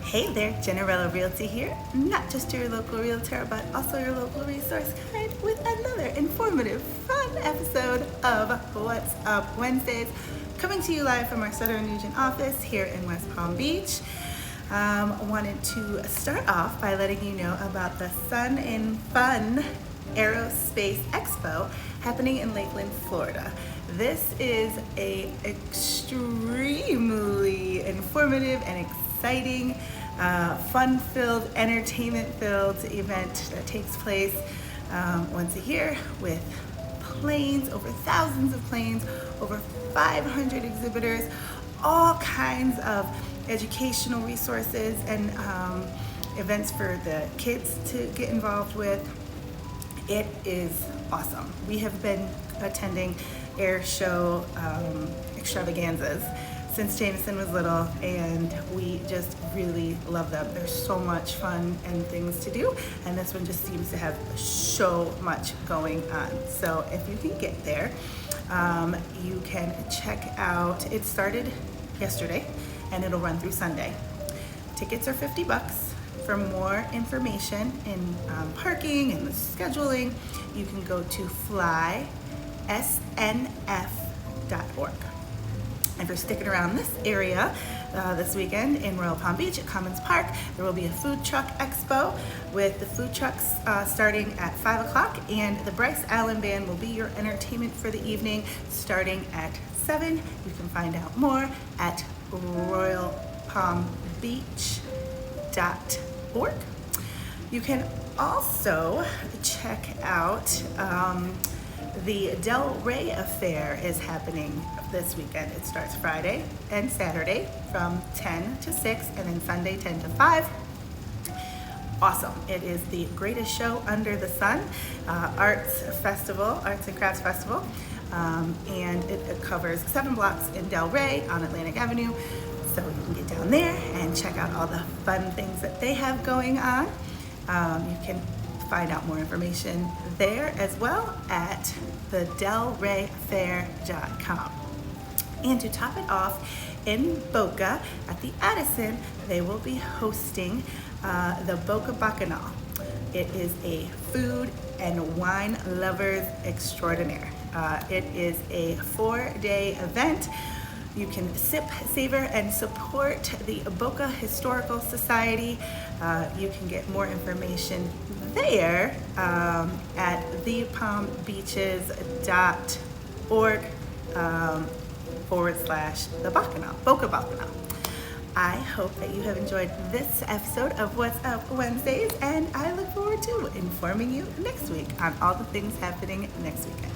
Hey there, Generella Realty here. Not just your local realtor, but also your local resource guide with another informative, fun episode of What's Up Wednesdays, coming to you live from our Southern Region office here in West Palm Beach. Wanted to start off by letting you know about the Sun and Fun Aerospace Expo happening in Lakeland, Florida. This is a extremely informative and exciting, fun-filled, entertainment-filled event that takes place once a year with planes, over thousands of planes, over 500 exhibitors, all kinds of educational resources and events for the kids to get involved with. It is awesome. We have been attending air show extravaganzas since Jameson was little, and we just really love them. There's so much fun and things to do, and this one just seems to have so much going on. So if you can get there, you can check out, it started yesterday and it'll run through Sunday. Tickets are $50. For more information in parking and the scheduling, you can go to flysnf.org. If you're sticking around this area this weekend in Royal Palm Beach at Commons Park, there will be a food truck expo with the food trucks starting at 5 o'clock, and the Bryce Allen Band will be your entertainment for the evening starting at 7. You can find out more at royalpalmbeach.org. You can also check out the Del Rey Affair is happening this weekend. It starts Friday and Saturday from 10 to 6 and then Sunday 10 to 5. Awesome. It is the greatest show under the sun, arts and crafts festival, and it covers 7 blocks in Del Rey on Atlantic Avenue. So you can get down there and check out all the fun things that they have going on. You can find out more information there as well at thedelreyfair.com. And to top it off, in Boca at the Addison, they will be hosting the Boca Bacchanal. It is a food and wine lovers extraordinaire. It is a 4-day event. You can sip, savor, and support the Boca Historical Society. You can get more information there at thepalmbeaches.org /the Bacchanal, Boca Bacchanal. I hope that you have enjoyed this episode of What's Up Wednesdays, and I look forward to informing you next week on all the things happening next weekend.